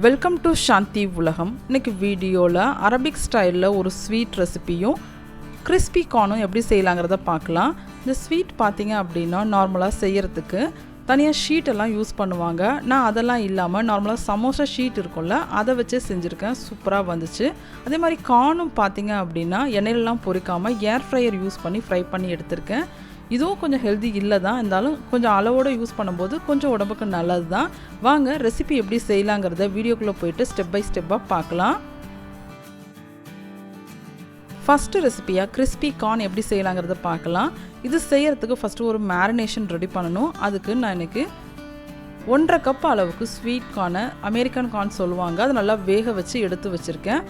Welcome to சாந்தி உலகம். இன்னைக்கு வீடியோவில் அரபிக் ஸ்டைலில் ஒரு ஸ்வீட் ரெசிபியும் கிறிஸ்பி கார்னும் எப்படி செய்யலாங்கிறத பார்க்கலாம். இந்த ஸ்வீட் பார்த்தீங்க அப்படின்னா நார்மலாக செய்கிறதுக்கு தனியாக ஷீட்டெல்லாம் யூஸ் பண்ணுவாங்க. நான் அதெல்லாம் இல்லாமல் நார்மலாக சமோசா ஷீட் இருக்கும்ல, அதை வச்சே செஞ்சுருக்கேன். சூப்பராக வந்துச்சு. அதே மாதிரி கார்னும் பார்த்தீங்க அப்படின்னா எண்ணெயிலலாம் பொரிக்காமல் ஏர் ஃப்ரையர் யூஸ் பண்ணி ஃப்ரை பண்ணி எடுத்திருக்கேன். இதுவும் கொஞ்சம் ஹெல்தி இல்லை தான், இருந்தாலும் கொஞ்சம் அளவோடு யூஸ் பண்ணும்போது கொஞ்சம் உடம்புக்கு நல்லது தான். வாங்க ரெசிபி எப்படி செய்யலாங்கிறத வீடியோக்குள்ளே போயிட்டு ஸ்டெப் பை ஸ்டெப்பாக பார்க்கலாம். ஃபஸ்ட்டு ரெசிபியாக கிறிஸ்பி கார்ன் எப்படி செய்யலாங்கிறத பார்க்கலாம். இது செய்கிறதுக்கு ஃபஸ்ட்டு ஒரு மேரினேஷன் ரெடி பண்ணணும். அதுக்கு நான் இன்றைக்கி 1.5 கப் அளவுக்கு ஸ்வீட் கார்னை, அமெரிக்கன் கார்ன் சொல்லுவாங்க, அதை நல்லா வேக வச்சு எடுத்து வச்சுருக்கேன்.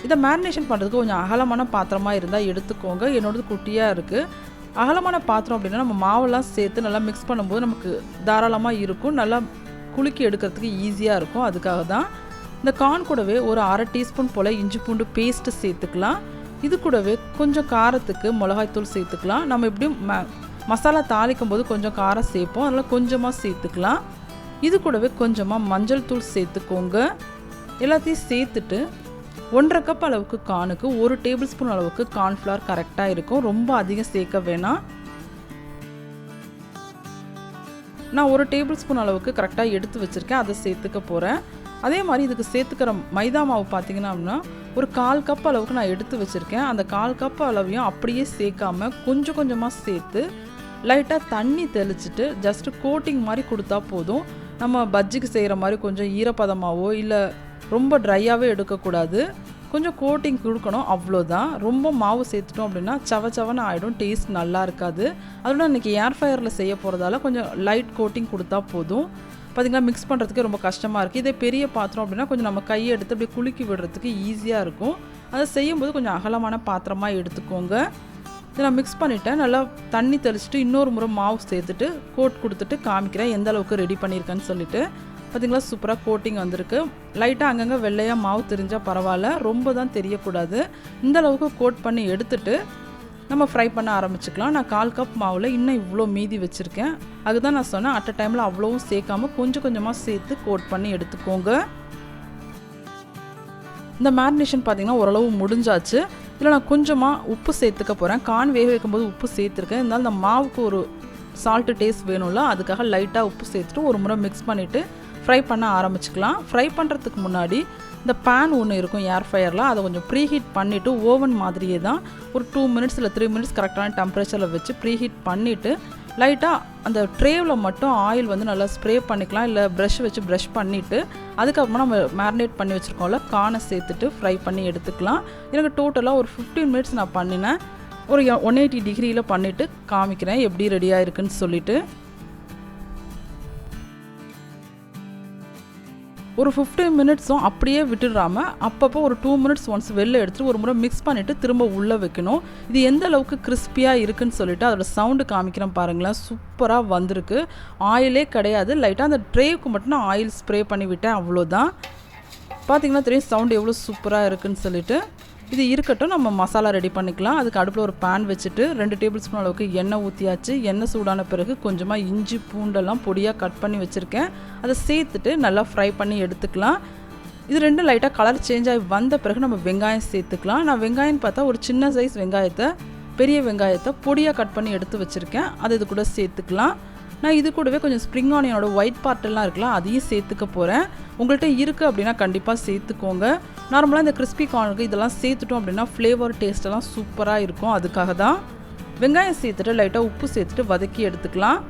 இதை மேரினேஷன் பண்ணுறதுக்கு கொஞ்சம் அகலமான பாத்திரமாக இருந்தால் எடுத்துக்கோங்க. என்னோடது குட்டியாக இருக்குது. அகலமான பாத்திரம் அப்படின்னா நம்ம மாவெல்லாம் சேர்த்து நல்லா மிக்ஸ் பண்ணும்போது நமக்கு தாராளமாக இருக்கும், நல்லா குலுக்கி எடுக்கிறதுக்கு ஈஸியாக இருக்கும். அதுக்காக தான். இந்த கார்ன் கூடவே ஒரு 1/2 டீஸ்பூன் போல் இஞ்சி பூண்டு பேஸ்ட்டு சேர்த்துக்கலாம். இது கூடவே கொஞ்சம் காரத்துக்கு மிளகாய்த்தூள் சேர்த்துக்கலாம். நம்ம எப்படியும் மசாலா தாளிக்கும் போது கொஞ்சம் காரம் சேர்ப்போம், அதனால் கொஞ்சமாக சேர்த்துக்கலாம். இது கூடவே கொஞ்சமாக மஞ்சள் தூள் சேர்த்துக்கோங்க. எல்லாத்தையும் சேர்த்துட்டு 1.5 கப் அளவுக்கு கார்னுக்கு 1 டேபிள் ஸ்பூன் அளவுக்கு கார்ன்ஃப்ளவர் கரெக்டாக இருக்கும். ரொம்ப அதிகம் சேர்க்க வேணாம். நான் 1 டேபிள் ஸ்பூன் அளவுக்கு கரெக்டாக எடுத்து வச்சுருக்கேன், அதை சேர்த்துக்க போகிறேன். அதே மாதிரி இதுக்கு சேர்த்துக்கிற மைதா மாவு பார்த்திங்கன்னா அப்படின்னா ஒரு 1/4 கப் அளவுக்கு நான் எடுத்து வச்சுருக்கேன். அந்த 1/4 கப் அளவையும் அப்படியே சேர்க்காமல் கொஞ்சம் கொஞ்சமாக சேர்த்து லைட்டாக தண்ணி தெளிச்சிட்டு ஜஸ்ட்டு கோட்டிங் மாதிரி கொடுத்தா போதும். நம்ம பஜ்ஜிக்கு செய்கிற மாதிரி கொஞ்சம் ஈரப்பதமாகவோ இல்லை ரொம்ப ட்ரையாகவே எடுக்கக்கூடாது, கொஞ்சம் கோட்டிங் கொடுக்கணும், அவ்வளோதான். ரொம்ப மாவு சேர்த்துட்டோம் அப்படின்னா சவச்சவன்னு ஆகிடும், டேஸ்ட் நல்லா இருக்காது. அதோட இன்றைக்கி ஏர் ஃப்ரையரில் செய்ய போகிறதால கொஞ்சம் லைட் கோட்டிங் கொடுத்தா போதும். பார்த்திங்கன்னா மிக்ஸ் பண்ணுறதுக்கு ரொம்ப கஷ்டமாக இருக்குது. இதே பெரிய பாத்திரம் அப்படின்னா கொஞ்சம் நம்ம கையை எடுத்து அப்படியே குலுக்கி விடுறதுக்கு ஈஸியாக இருக்கும். அதை செய்யும்போது கொஞ்சம் அகலமான பாத்திரமாக எடுத்துக்கோங்க. இதை நான் மிக்ஸ் பண்ணிவிட்டேன். நல்லா தண்ணி தெளிச்சிட்டு இன்னொரு முறை மாவு சேர்த்துட்டு கோட் கொடுத்துட்டு காமிக்கிறேன் எந்த அளவுக்கு ரெடி பண்ணியிருக்கேன்னு சொல்லிவிட்டு. பார்த்திங்களா, சூப்பராக கோட்டிங் வந்திருக்கு. லைட்டாக அங்கங்கே வெள்ளையாக மாவு தெரிஞ்சால் பரவாயில்ல, ரொம்ப தான் தெரியக்கூடாது. இந்த அளவுக்கு கோட் பண்ணி எடுத்துட்டு நம்ம ஃப்ரை பண்ண ஆரம்பிச்சுக்கலாம். நான் 1/4 கப் மாவில் இன்னும் இவ்வளோ மீதி வச்சுருக்கேன். அதுதான் நான் சொன்னேன், அட் அ டைமில் அவ்வளோவும் சேர்க்காமல் கொஞ்சம் கொஞ்சமாக சேர்த்து கோட் பண்ணி எடுத்துக்கோங்க. இந்த மேரினேஷன் பார்த்திங்கன்னா ஓரளவு முடிஞ்சாச்சு. இதில் நான் கொஞ்சமாக உப்பு சேர்த்துக்க போகிறேன். கார்ன் வேக வைக்கும்போது உப்பு சேர்த்துருக்கேன், இருந்தாலும் இந்த மாவுக்கு ஒரு சால்ட்டு டேஸ்ட் வேணும்ல, அதுக்காக லைட்டாக உப்பு சேர்த்துட்டு ஒரு முறை மிக்ஸ் பண்ணிவிட்டு ஃப்ரை பண்ண ஆரம்பிச்சுக்கலாம். ஃப்ரை பண்ணுறதுக்கு முன்னாடி இந்த பேன் ஒன்று இருக்கும் ஏர் ஃப்ரையரில், அதை கொஞ்சம் ப்ரீஹீட் பண்ணிவிட்டு ஓவன் மாதிரியே தான் ஒரு 2 மினிட்ஸ் இல்லை 3 மினிட்ஸ் கரெக்டான டெம்பரேச்சரில் வச்சு ப்ரீஹீட் பண்ணிவிட்டு லைட்டாக அந்த ட்ரேவில் மட்டும் ஆயில் வந்து நல்லா ஸ்ப்ரே பண்ணிக்கலாம், இல்லை ப்ரஷ் வச்சு ப்ரஷ் பண்ணிவிட்டு அதுக்கப்புறமா நம்ம மேரினேட் பண்ணி வச்சுருக்கோம்ல கார்னை சேர்த்துட்டு ஃப்ரை பண்ணி எடுத்துக்கலாம். எனக்கு டோட்டலாக ஒரு 15 மினிட்ஸ் நான் பண்ணினேன். ஒரு 180 டிகிரியில் பண்ணிவிட்டு காமிக்கிறேன் எப்படி ரெடியாக இருக்குன்னு சொல்லிவிட்டு. ஒரு 15 மினிட்ஸும் அப்படியே விட்டுடாமல் அப்பப்போ ஒரு 2 மினிட்ஸ் ஒன்ஸ் வெளில எடுத்துகிட்டு ஒரு முறை மிக்ஸ் பண்ணிவிட்டு திரும்ப உள்ளே வைக்கணும். இது எந்த அளவுக்கு கிறிஸ்பியாக இருக்குன்னு சொல்லிவிட்டு அதோட சவுண்டு காமிக்கிறேன் பாருங்களேன். சூப்பராக வந்திருக்கு. ஆயிலே கிடையாது, லைட்டாக அந்த ட்ரேவுக்கு மட்டும் நான் ஆயில் ஸ்ப்ரே பண்ணி விட்டேன், அவ்வளோதான். பார்த்திங்கன்னா தெரியும் சவுண்டு எவ்வளோ சூப்பராக இருக்குன்னு சொல்லிவிட்டு. இது இருக்கட்டும், நம்ம மசாலா ரெடி பண்ணிக்கலாம். அதுக்கு அடுப்பில் ஒரு பேன் வச்சுட்டு 2 டேபிள் ஸ்பூன் அளவுக்கு எண்ணெய் ஊற்றியாச்சு. எண்ணெய் சூடான பிறகு கொஞ்சமாக இஞ்சி பூண்டெல்லாம் பொடியாக கட் பண்ணி வச்சுருக்கேன், அதை சேர்த்துட்டு நல்லா ஃப்ரை பண்ணி எடுத்துக்கலாம். இது ரெண்டும் லைட்டாக கலர் சேஞ்ச் ஆகி வந்த பிறகு நம்ம வெங்காயம் சேர்த்துக்கலாம். நான் வெங்காயம்னு பார்த்தா ஒரு சின்ன சைஸ் வெங்காயத்தை, பெரிய வெங்காயத்தை பொடியாக கட் பண்ணி எடுத்து வச்சுருக்கேன், அதை இது கூட சேர்த்துக்கலாம். நான் இது கூடவே கொஞ்சம் ஸ்ப்ரிங் ஆனியனோட ஒயிட் பார்ட்டெல்லாம் இருக்கலாம், அதையும் சேர்த்துக்க போகிறேன். உங்கள்கிட்ட இருக்குது அப்படின்னா கண்டிப்பாக சேர்த்துக்கோங்க. நார்மலாக இந்த கிறிஸ்பி கார்னுக்கு இதெல்லாம் சேர்த்துட்டோம் அப்படின்னா ஃப்ளேவர் டேஸ்ட்டெல்லாம் சூப்பராக இருக்கும். அதுக்காக தான். வெங்காயம் சேர்த்துட்டு லைட்டாக உப்பு சேர்த்துட்டு வதக்கி எடுத்துக்கலாம்.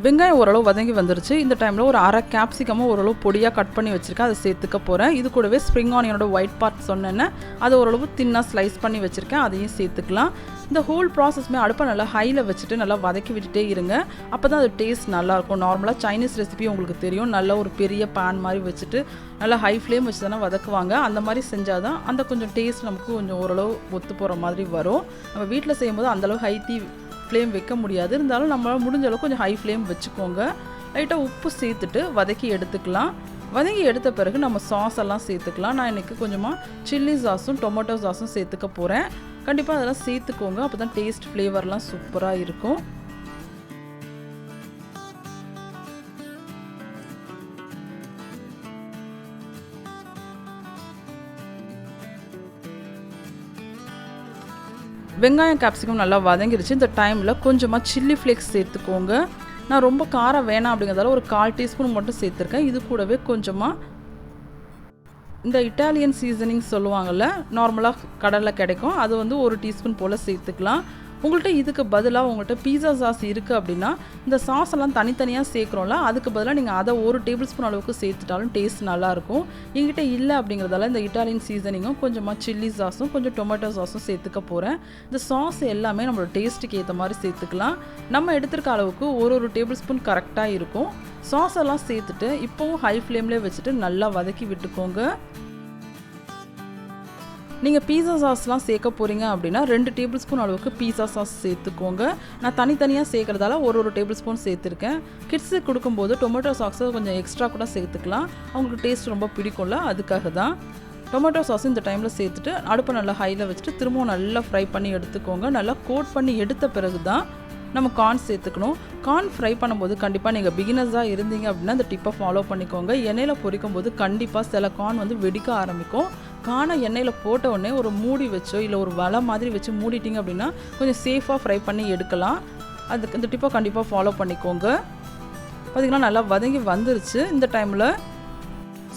வெங்காயம் ஓரளவு வதங்கி வந்துருச்சு. இந்த டைமில் ஒரு 1/2 கேப்சிகமாக ஓரளவு பொடியாக கட் பண்ணி வச்சுருக்கேன், அதை சேர்த்துக்க போகிறேன். இது கூடவே ஸ்ப்ரிங் ஆனியனோட ஒயிட் பார்ட் சொன்னேன்னு அதை ஓரளவு தின்னாக ஸ்லைஸ் பண்ணி வச்சுருக்கேன், அதையும் சேர்த்துக்கலாம். இந்த ஹோல் ப்ராசஸ்மே அடுப்பை நல்லா ஹையில் வச்சுட்டு நல்லா வதக்கி விட்டுட்டே இருங்க, அப்போ தான் அது டேஸ்ட் நல்லாயிருக்கும். நார்மலாக சைனீஸ் ரெசிபி உங்களுக்கு தெரியும், நல்லா ஒரு பெரிய பேன் மாதிரி வச்சுட்டு நல்லா ஹை ஃப்ளேம் வச்சு தானே வதக்குவாங்க. அந்த மாதிரி செஞ்சால் தான் அந்த கொஞ்சம் டேஸ்ட் நமக்கு கொஞ்சம் ஓரளவு ஒத்து போகிற மாதிரி வரும். நம்ம வீட்டில் செய்யும்போது அந்தளவு ஹை ஃப்ளேம் வைக்க முடியாது, இருந்தாலும் நம்மளால் முடிஞ்ச அளவுக்கு கொஞ்சம் ஹை ஃப்ளேம் வச்சுக்கோங்க. லைட்டாக உப்பு சேர்த்துட்டு வதக்கி எடுத்துக்கலாம். வதங்கி எடுத்த பிறகு நம்ம சாஸ் எல்லாம் சேர்த்துக்கலாம். நான் இன்றைக்கி கொஞ்சமாக சில்லி சாஸும் டொமேட்டோ சாஸும் சேர்த்துக்க போகிறேன். கண்டிப்பாக அதெல்லாம் சேர்த்துக்கோங்க, அப்போ தான் டேஸ்ட் ஃப்ளேவர்லாம் சூப்பராக இருக்கும். வெங்காயம் கேப்சிகம் நல்லா வதங்கிருச்சு. இந்த டைமில் கொஞ்சமாக சில்லி ஃப்ளேக்ஸ் சேர்த்துக்கோங்க. நான் ரொம்ப காரம் வேணாம் அப்படிங்கிறதால ஒரு 1/4 டீஸ்பூன் மட்டும் சேர்த்துருக்கேன். இது கூடவே கொஞ்சமாக இந்த இட்டாலியன் சீசனிங் சொல்லுவாங்கள்ல, நார்மலாக கடையில் கிடைக்கும், அது வந்து 1 டீஸ்பூன் போல் சேர்த்துக்கலாம். உங்கள்கிட்ட இதுக்கு பதிலாக உங்கள்கிட்ட பீஸா சாஸ் இருக்குது அப்படின்னா இந்த சாஸ் எல்லாம் தனித்தனியாக சேர்க்குறோம்ல, அதுக்கு பதிலாக நீங்கள் அதை 1 டேபிள் ஸ்பூன் அளவுக்கு சேர்த்துட்டாலும் டேஸ்ட் நல்லாயிருக்கும். என்கிட்ட இல்லை அப்படிங்கிறதால இந்த இட்டாலியன் சீசனிங்கும் கொஞ்சமாக சில்லி சாஸும் கொஞ்சம் டொமேட்டோ சாஸும் சேர்த்துக்க போகிறேன். இந்த சாஸ் எல்லாமே நம்மளோட டேஸ்ட்டுக்கு ஏற்ற மாதிரி சேர்த்துக்கலாம். நம்ம எடுத்துருக்க அளவுக்கு 1 டேபிள் ஸ்பூன் கரெக்டாக இருக்கும். சாஸ் எல்லாம் சேர்த்துட்டு இப்போவும் ஹை ஃப்ளேம்லேயே வச்சுட்டு நல்லா வதக்கி விட்டுக்கோங்க. நீங்கள் பீஸா சாஸ்லாம் சேர்க்க போகிறீங்க அப்படின்னா 2 டேபிள் ஸ்பூன் அளவுக்கு பீஸா சாஸ் சேர்த்துக்கோங்க. நான் தனித்தனியாக சேர்க்குறதால 1 டேபிள் ஸ்பூன் சேர்த்துருக்கேன். கிட்ஸுக்கு கொடுக்கும்போது டொமேட்டோ சாஸை கொஞ்சம் எக்ஸ்ட்ரா கூட சேர்த்துக்கலாம். அவங்களுக்கு டேஸ்ட் ரொம்ப பிடிக்கும்ல, அதுக்காக தான். டொமேட்டோ சாஸ் இந்த டைமில் சேர்த்துட்டு அடுப்பை நல்லா ஹையில் வச்சுட்டு திரும்பவும் நல்லா ஃப்ரை பண்ணி எடுத்துக்கோங்க. நல்லா கோட் பண்ணி எடுத்த பிறகு தான் நம்ம கார்ன் சேர்த்துக்கணும். கார்ன் ஃப்ரை பண்ணும்போது கண்டிப்பாக நீங்கள் பிகினர்ஸாக இருந்தீங்க அப்படின்னா இந்த டிப்பை ஃபாலோ பண்ணிக்கோங்க. எண்ணெயில் பொரிக்கும் போது கண்டிப்பாக சில கார்ன் வந்து வெடிக்க ஆரம்பிக்கும். கார்னை எண்ணெயில் போட்ட உடனே ஒரு மூடி வச்சோ இல்லை ஒரு வலை மாதிரி வச்சு மூடிட்டிங்க அப்படின்னா கொஞ்சம் சேஃபாக ஃப்ரை பண்ணி எடுக்கலாம். அதுக்கு இந்த டிப்பை கண்டிப்பாக ஃபாலோ பண்ணிக்கோங்க. பார்த்திங்கன்னா நல்லா வதங்கி வந்துருச்சு. இந்த டைமில்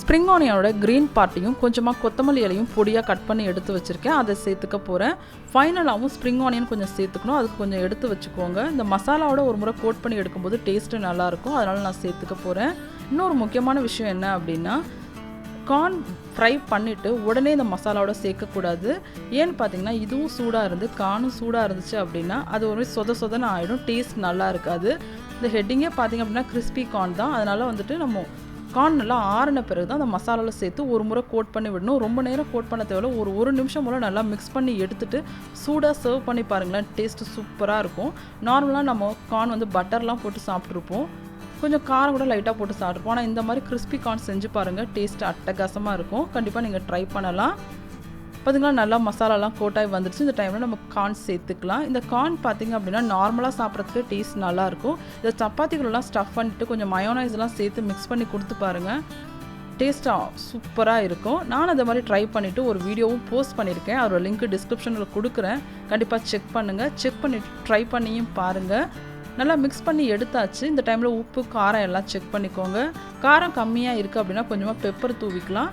ஸ்ப்ரிங் ஆனியனோட க்ரீன் பார்ட்டையும் கொஞ்சமாக கொத்தமல்லி இலையும் பொடியாக கட் பண்ணி எடுத்து வச்சுருக்கேன், அதை சேர்த்துக்க போகிறேன். ஃபைனலாகவும் ஸ்ப்ரிங் ஆனியன் கொஞ்சம் சேர்த்துக்கணும், அதுக்கு கொஞ்சம் எடுத்து வச்சுக்கோங்க. இந்த மசாலாவோட ஒரு முறை கோட் பண்ணி எடுக்கும்போது டேஸ்ட்டு நல்லாயிருக்கும், அதனால் நான் சேர்த்துக்க போகிறேன். இன்னொரு முக்கியமான விஷயம் என்ன அப்படின்னா, கார்ன் ஃப்ரை பண்ணிவிட்டு உடனே இந்த மசாலாவோட சேர்க்கக்கூடாது. ஏன்னு பார்த்தீங்கன்னா இதுவும் சூடாக இருந்து கார்னும் சூடாக இருந்துச்சு அப்படின்னா அது ஒரு சொதன்னு ஆகிடும், டேஸ்ட் நல்லா இருக்காது. இந்த ஹெட்டிங்கே பார்த்திங்க அப்படின்னா கிறிஸ்பி கார்ன் தான், அதனால் வந்துட்டு நம்ம கார்ன் நல்லா ஆறின பிறகு தான் அந்த மசாலாவில் சேர்த்து ஒரு முறை கோட் பண்ணி விடணும். ரொம்ப நேரம் கோட் பண்ண தேவையில்ல, ஒரு நிமிஷம் போல் நல்லா மிக்ஸ் பண்ணி எடுத்துகிட்டு சூடாக சர்வ் பண்ணி பாருங்களேன், டேஸ்ட்டு சூப்பராக இருக்கும். நார்மலாக நம்ம கார்ன் வந்து பட்டர்லாம் போட்டு சாப்பிட்ருப்போம், கொஞ்சம் காரம் கூட லைட்டாக போட்டு சாப்பிட்ருப்போம். ஆனால் இந்த மாதிரி கிறிஸ்பி கார்ன் செஞ்சு பாருங்கள், டேஸ்ட் அட்டகாசமாக இருக்கும். கண்டிப்பாக நீங்கள் ட்ரை பண்ணலாம். பார்த்திங்களா நல்லா மசாலாலாம் கோட்டாகி வந்துடுச்சு. இந்த டைமில் நம்ம கார்ன் சேர்த்துக்கலாம். இந்த கார்ன் பார்த்திங்க அப்படின்னா நார்மலாக சாப்பிட்றதுக்கு டேஸ்ட் நல்லாயிருக்கும். இதை சப்பாத்திகளெலாம் ஸ்டஃப் பண்ணிவிட்டு கொஞ்சம் மயோனைஸ்லாம் சேர்த்து மிக்ஸ் பண்ணி கொடுத்து பாருங்கள், டேஸ்ட்டாக சூப்பராக இருக்கும். நான் அதை மாதிரி ட்ரை பண்ணிவிட்டு ஒரு வீடியோவும் போஸ்ட் பண்ணியிருக்கேன், அதோட லிங்க் டிஸ்கிரிப்ஷனில் கொடுக்குறேன், கண்டிப்பாக செக் பண்ணுங்கள். செக் பண்ணிவிட்டு ட்ரை பண்ணியும் பாருங்கள். நல்லா மிக்ஸ் பண்ணி எடுத்தாச்சு. இந்த டைமில் உப்பு காரம் எல்லாம் செக் பண்ணிக்கோங்க. காரம் கம்மியாக இருக்குது அப்படின்னா கொஞ்சமாக பெப்பர் தூவிக்கலாம்,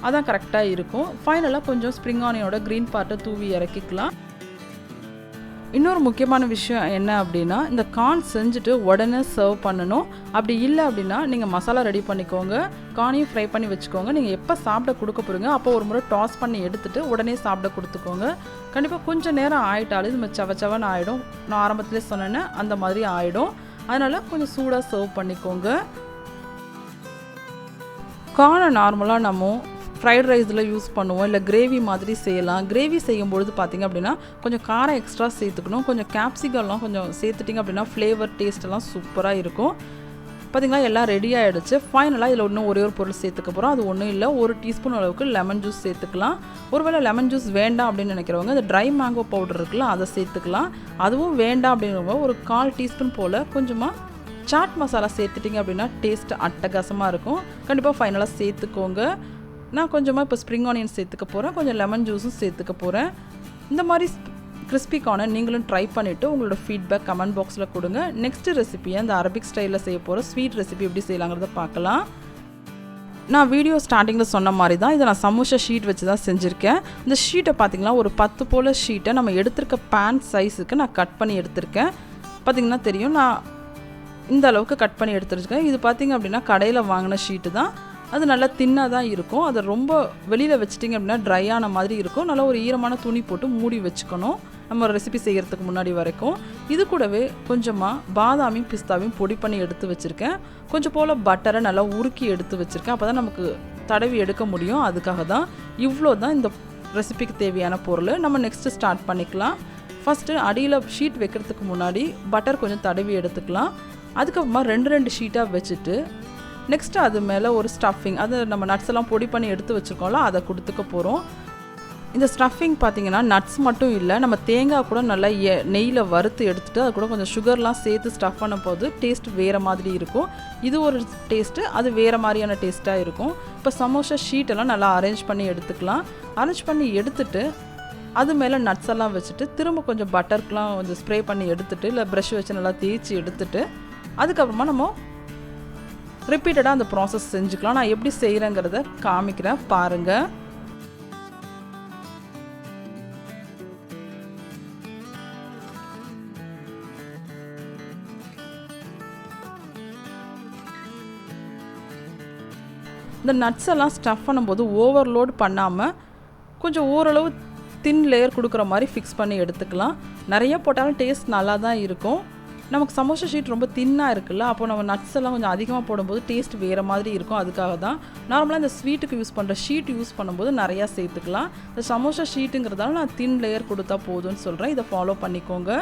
அதான் கரெக்டாக இருக்கும். ஃபைனலாக கொஞ்சம் ஸ்ப்ரிங் ஆனியனோட க்ரீன் பார்ட்டை தூவி இறக்கிக்கலாம். இன்னொரு முக்கியமான விஷயம் என்ன அப்படின்னா, இந்த கார்ன் செஞ்சுட்டு உடனே சர்வ் பண்ணணும். அப்படி இல்லை அப்படின்னா நீங்கள் மசாலா ரெடி பண்ணிக்கோங்க, கார்னையும் ஃப்ரை பண்ணி வச்சுக்கோங்க. நீங்கள் எப்போ சாப்பிட கொடுக்க போகிறீங்க அப்போ ஒரு முறை டாஸ் பண்ணி எடுத்துகிட்டு உடனே சாப்பிட கொடுத்துக்கோங்க. கண்டிப்பாக கொஞ்சம் நேரம் ஆகிட்டாலும் இது சவச்சவன்னு ஆகிடும். நான் ஆரம்பத்திலே சொன்னேன்னு அந்த மாதிரி ஆகிடும், அதனால் கொஞ்சம் சூடாக சர்வ் பண்ணிக்கோங்க. கார்னை நார்மலாக நம்ம ஃப்ரைட் ரைஸில் யூஸ் பண்ணுவோம், இல்லை கிரேவி மாதிரி செய்யலாம். கிரேவி செய்யும்பொழுது பார்த்திங்க அப்படின்னா கொஞ்சம் காரம் எக்ஸ்ட்ரா சேர்த்துக்கணும். கொஞ்சம் கேப்சிகம்லாம் கொஞ்சம் சேர்த்துட்டிங்க அப்படின்னா ஃப்ளேவர் டேஸ்ட்டெல்லாம் சூப்பராக இருக்கும். பார்த்திங்களா எல்லாம் ரெடி ஆகிடுச்சு. ஃபைனலாக இதில் இன்னும் ஒரே ஒரு பொருள் சேர்த்துக்க போகிறோம். அது ஒன்றும் இல்லை, 1 டீஸ்பூன் அளவுக்கு லெமன் ஜூஸ் சேர்த்துக்கலாம். ஒருவேளை லெமன் ஜூஸ் வேண்டாம் அப்படின்னு நினைக்கிறவங்க இந்த ட்ரை மேங்கோ பவுடர் இருக்குல்ல, அதை சேர்த்துக்கலாம். அதுவும் வேண்டாம் அப்படிங்கிறவங்க ஒரு 1/4 டீஸ்பூன் போல் கொஞ்சமாக சாட் மசாலா சேர்த்துட்டிங்க அப்படின்னா டேஸ்ட் அட்டகாசமாக இருக்கும். கண்டிப்பாக ஃபைனலாக சேர்த்துக்கோங்க. நான் கொஞ்சமாக இப்போ ஸ்ப்ரிங் ஆனியன் சேர்த்துக்க போகிறேன், கொஞ்சம் லெமன் ஜூஸும் சேர்த்துக்க போகிறேன். இந்த மாதிரி கிறிஸ்பி கார்னை நீங்களும் ட்ரை பண்ணிவிட்டு உங்களோட ஃபீட்பேக் கமெண்ட் பாக்ஸில் கொடுங்க. நெக்ஸ்ட் ரெசிபியை இந்த அரபிக் ஸ்டைலில் செய்ய போகிற ஸ்வீட் ரெசிபி எப்படி செய்யலாங்கிறத பார்க்கலாம். நான் வீடியோ ஸ்டார்டிங்கில் சொன்ன மாதிரி தான் இதை நான் சமோசா ஷீட் வச்சு தான் செஞ்சுருக்கேன். இந்த ஷீட்டை பார்த்திங்கன்னா ஒரு 10 போல் ஷீட்டை நம்ம எடுத்திருக்க பேன் சைஸுக்கு நான் கட் பண்ணி எடுத்திருக்கேன். பார்த்திங்கன்னா தெரியும், நான் இந்த அளவுக்கு கட் பண்ணி எடுத்துருக்கேன். இது பார்த்திங்க அப்படின்னா கடையில் வாங்கின ஷீட்டு தான், அது நல்லா தின்னாக தான் இருக்கும். அதை ரொம்ப வெளியில் வச்சிட்டிங்க அப்படின்னா ட்ரையான மாதிரி இருக்கும். நல்லா ஒரு ஈரமான துணி போட்டு மூடி வச்சுக்கணும் நம்ம ரெசிபி செய்கிறதுக்கு முன்னாடி வரைக்கும். இது கூடவே கொஞ்சமாக பாதாமையும் பிஸ்தாவையும் பொடி பண்ணி எடுத்து வச்சுருக்கேன். கொஞ்சம் போல் பட்டரை நல்லா உருக்கி எடுத்து வச்சுருக்கேன், அப்போ தான் நமக்கு தடவி எடுக்க முடியும். அதுக்காக தான் இவ்வளோ தான் இந்த ரெசிபிக்கு தேவையான பொருள். நம்ம நெக்ஸ்ட்டு ஸ்டார்ட் பண்ணிக்கலாம். ஃபஸ்ட்டு அடியில் ஷீட் வைக்கிறதுக்கு முன்னாடி பட்டர் கொஞ்சம் தடவி எடுத்துக்கலாம். அதுக்கப்புறமா 2 ஷீட்டாக வச்சுட்டு நெக்ஸ்ட்டு அது மேலே ஒரு ஸ்டஃபிங், அது நம்ம நட்ஸ் எல்லாம் பொடி பண்ணி எடுத்து வச்சுருக்கோம்ல, அதை கொடுத்துக்க போகிறோம். இந்த ஸ்டஃபிங் பார்த்திங்கன்னா நட்ஸ் மட்டும் இல்லை, நம்ம தேங்காய் கூட நல்லா நெய்யில் வறுத்து எடுத்துகிட்டு அது கூட கொஞ்சம் சுகர்லாம் சேர்த்து ஸ்டஃப் பண்ண போது டேஸ்ட் வேறு மாதிரி இருக்கும். இது ஒரு டேஸ்ட்டு, அது வேறு மாதிரியான டேஸ்ட்டாக இருக்கும். இப்போ சமோசா ஷீட்டெல்லாம் நல்லா அரேஞ்ச் பண்ணி எடுத்துக்கலாம். அரேஞ்ச் பண்ணி எடுத்துகிட்டு அது மேலே நட்ஸ் எல்லாம் வச்சுட்டு திரும்ப கொஞ்சம் பட்டர்க்கெலாம் கொஞ்சம் ஸ்ப்ரே பண்ணி எடுத்துகிட்டு இல்லை ப்ரஷ் வச்சு நல்லா தேய்ச்சி எடுத்துகிட்டு அதுக்கப்புறமா நம்ம ரிப்பீட்டடாக அந்த ப்ராசஸ் செஞ்சுக்கலாம். நான் எப்படி செய்கிறேங்கிறத காமிக்கிறேன் பாருங்கள். இந்த நட்ஸ் எல்லாம் ஸ்டஃப் பண்ணும்போது ஓவர்லோட் பண்ணாமல் கொஞ்சம் ஓரளவு தின் லேயர் கொடுக்குற மாதிரி ஃபிக்ஸ் பண்ணி எடுத்துக்கலாம். நிறைய போட்டாலும் டேஸ்ட் நல்லா தான் இருக்கும். நமக்கு சமோசா ஷீட் ரொம்ப தின்னாக இருக்குல்ல, அப்போ நம்ம நட்ஸ் எல்லாம் கொஞ்சம் அதிகமாக போடும்போது டேஸ்ட் வேறு மாதிரி இருக்கும். அதுக்காக தான் நார்மலாக இந்த ஸ்வீட்டுக்கு யூஸ் பண்ணுற ஷீட் யூஸ் பண்ணும்போது நிறையா சேர்த்துக்கலாம். இந்த சமோசா ஷீட்டுங்கிறதால நான் தின் லேயர் கொடுத்தா போதும்னு சொல்கிறேன். இதை ஃபாலோ பண்ணிக்கோங்க.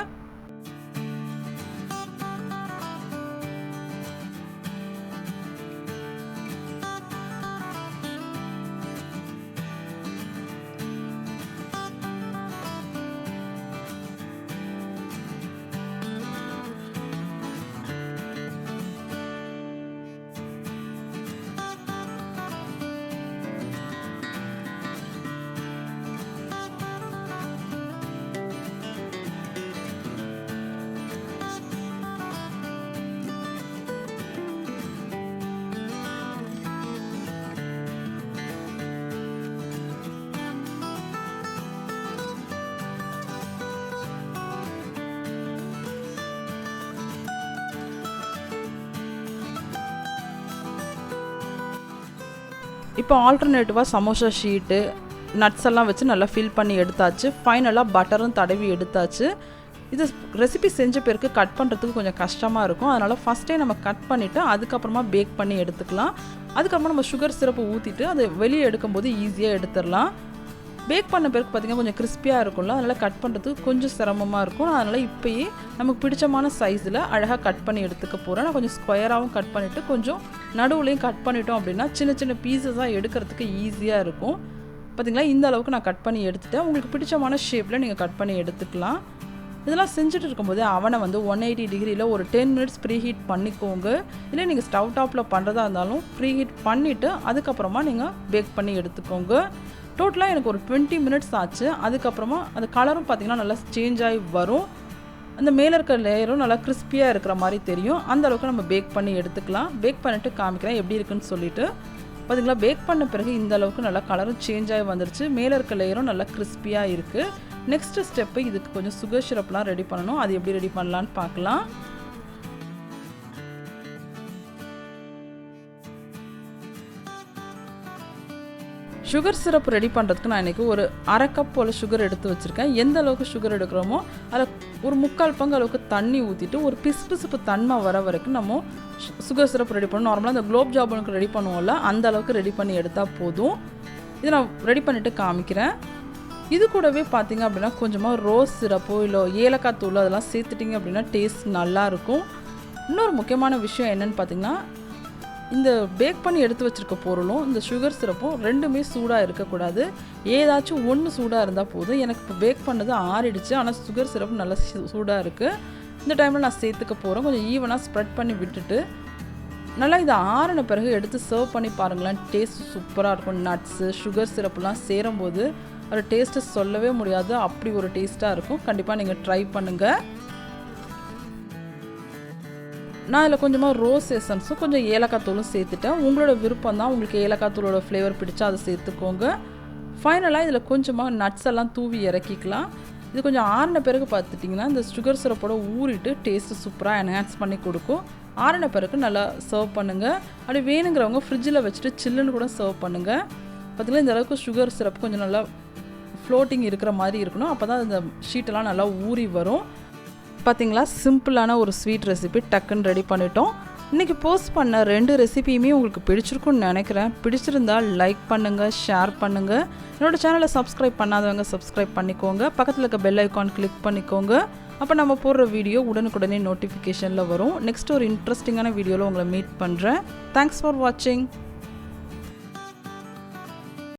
இப்போ ஆல்டர்னேட்டிவாக சமோசா ஷீட்டு நட்ஸ் எல்லாம் வச்சு நல்லா ஃபில் பண்ணி எடுத்தாச்சு. ஃபைனலாக பட்டரும் தடவி எடுத்தாச்சு. இது ரெசிபி செஞ்ச பேருக்கு கட் பண்ணுறதுக்கு கொஞ்சம் கஷ்டமாக இருக்கும். அதனால் ஃபஸ்ட்டே நம்ம கட் பண்ணிவிட்டு அதுக்கப்புறமா பேக் பண்ணி எடுத்துக்கலாம். அதுக்கப்புறமா நம்ம சுகர் சிரப்பு ஊற்றிட்டு அதை வெளியே எடுக்கும்போது ஈஸியாக எடுத்துடலாம். பேக் பண்ண பிறகு பார்த்திங்கன்னா கொஞ்சம் கிறிஸ்பியாக இருக்கும்ல, அதனால் கட் பண்ணுறதுக்கு கொஞ்சம் சிரமமாக இருக்கும். அதனால் இப்போயே நமக்கு பிடிச்சமான சைஸில் அழகாக கட் பண்ணி எடுத்துக்க போகிறேன். நான் கொஞ்சம் ஸ்கொயராகவும் கட் பண்ணிவிட்டு கொஞ்சம் நடுவுலையும் கட் பண்ணிட்டோம் அப்படின்னா சின்ன சின்ன பீஸஸாக எடுக்கிறதுக்கு ஈஸியாக இருக்கும். பார்த்திங்களா, இந்த அளவுக்கு நான் கட் பண்ணி எடுத்துட்டேன். உங்களுக்கு பிடிச்சமான ஷேப்பில் நீங்கள் கட் பண்ணி எடுத்துக்கலாம். இதெல்லாம் செஞ்சுட்டு இருக்கும்போது அவனை வந்து 180 டிகிரியில் ஒரு 10 மினிட்ஸ் ப்ரீ ஹீட் பண்ணிக்கோங்க. இல்லை நீங்கள் ஸ்டவ் டாப்பில் பண்ணுறதா இருந்தாலும் ப்ரீ ஹீட் பண்ணிவிட்டு அதுக்கப்புறமா நீங்கள் பேக் பண்ணி எடுத்துக்கோங்க. டோட்டலாக எனக்கு ஒரு 20 மினிட்ஸ் ஆச்சு. அதுக்கப்புறமா அந்த கலரும் பார்த்திங்கன்னா நல்லா சேஞ்ச் ஆகி வரும். அந்த மேலே இருக்கிற லேயரும் நல்லா கிறிஸ்பியாக இருக்கிற மாதிரி தெரியும். அந்த அளவுக்கு நம்ம பேக் பண்ணி எடுத்துக்கலாம். பேக் பண்ணிவிட்டு காமிக்கிறேன் எப்படி இருக்குன்னு சொல்லிவிட்டு. பார்த்திங்களா, பேக் பண்ண பிறகு இந்த அளவுக்கு நல்லா கலரும் சேஞ்ச் ஆகி வந்துருச்சு. மேலே இருக்க லேயரும் நல்லா கிறிஸ்பியாக இருக்குது. நெக்ஸ்ட்டு ஸ்டெப்பு இதுக்கு கொஞ்சம் சுகர் சிரப்லாம் ரெடி பண்ணணும். அது எப்படி ரெடி பண்ணலான்னு பார்க்கலாம். சுகர் சிரப் ரெடி பண்ணுறதுக்கு நான் இன்றைக்கி ஒரு அரை கப் போல் சுகர் எடுத்து வச்சுருக்கேன். எந்த அளவுக்கு சுகர் எடுக்கிறோமோ அதில் ஒரு 3/4 பங்கு அளவுக்கு தண்ணி ஊற்றிட்டு ஒரு பிசுபிசுப்பு தன்மை வர வரைக்கும் நம்ம சுகர் சிரப் ரெடி பண்ணணும். நார்மலாக இந்த குலோப் ஜாமுனுக்கு ரெடி பண்ணுவோம்ல, அந்த அளவுக்கு ரெடி பண்ணி எடுத்தால் போதும். இதை நான் ரெடி பண்ணிவிட்டு காமிக்கிறேன். இது கூடவே பார்த்திங்க அப்படின்னா கொஞ்சமாக ரோஸ் சிரப்போ இல்லை ஏலக்காய் தூள் அதெல்லாம் சேர்த்துட்டிங்க அப்படின்னா டேஸ்ட் நல்லாயிருக்கும். இன்னொரு முக்கியமான விஷயம் என்னென்னு பார்த்திங்கன்னா, இந்த பேக் பண்ணி எடுத்து வச்சுருக்க பொருளும் இந்த சுகர் சிரப்பும் ரெண்டுமே சூடாக இருக்கக்கூடாது. ஏதாச்சும் ஒன்று சூடாக இருந்தால் போதும். எனக்கு இப்போ பேக் பண்ணது ஆறிடுச்சு, ஆனால் சுகர் சிரப்பு நல்லா சூடாக இருக்குது. இந்த டைமில் நான் சேர்த்துக்க போகிறேன். கொஞ்சம் ஈவனாக ஸ்ப்ரெட் பண்ணி விட்டுட்டு நல்லா இதை ஆறின பிறகு எடுத்து சர்வ் பண்ணி பாருங்களேன். டேஸ்ட் சூப்பராக இருக்கும். நட்ஸு சுகர் சிரப்புலாம் சேரும்போது அது டேஸ்ட்டு சொல்லவே முடியாது, அப்படி ஒரு டேஸ்ட்டாக இருக்கும். கண்டிப்பாக நீங்கள் ட்ரை பண்ணுங்கள். நான் இதில் கொஞ்சமாக ரோஸ் எசன்ஸும் கொஞ்சம் ஏலக்காய் தூளும் சேர்த்துட்டேன். உங்களோட விருப்பம் தான், உங்களுக்கு ஏலக்காய் தூளோட ஃப்ளேவர் பிடிச்சா அதை சேர்த்துக்கோங்க. ஃபைனலாக இதில் கொஞ்சமாக நட்ஸ் எல்லாம் தூவி இறக்கிக்கலாம். இது கொஞ்சம் ஆறின பிறகு பார்த்துட்டிங்கன்னா இந்த சுகர் சிரப்போட ஊறிட்டு டேஸ்ட்டு சூப்பராக என்ஹான்ஸ் பண்ணி கொடுக்கும். ஆறின பிறகு நல்லா சர்வ் பண்ணுங்கள். அப்படி வேணுங்கிறவங்க ஃப்ரிட்ஜில் வச்சுட்டு சில்லுன்னு கூட சர்வ் பண்ணுங்கள். பார்த்திங்கன்னா இந்த அளவுக்கு சுகர் சிரப் கொஞ்சம் நல்லா ஃப்ளோட்டிங் இருக்கிற மாதிரி இருக்கணும். அப்போ தான் இந்த ஷீட்டெல்லாம் நல்லா ஊறி வரும். பார்த்திங்களா, சிம்பிளான ஒரு ஸ்வீட் ரெசிபி டக்குன்னு ரெடி பண்ணிட்டோம். இன்றைக்கி போஸ்ட் பண்ண 2 ரெசிபியுமே உங்களுக்கு பிடிச்சிருக்குன்னு நினைக்கிறேன். பிடிச்சிருந்தால் லைக் பண்ணுங்கள், ஷேர் பண்ணுங்கள். என்னோடய சேனலை சப்ஸ்கிரைப் பண்ணாதவங்க சப்ஸ்கிரைப் பண்ணிக்கோங்க. பக்கத்தில் இருக்க பெல் ஐக்கான் கிளிக் பண்ணிக்கோங்க. அப்போ நம்ம போடுற வீடியோ உடனுக்குடனே நோட்டிஃபிகேஷனில் வரும். நெக்ஸ்ட் ஒரு இன்ட்ரெஸ்டிங்கான வீடியோவில் உங்களை மீட் பண்ணுறேன். தேங்க்ஸ் ஃபார் வாட்சிங்.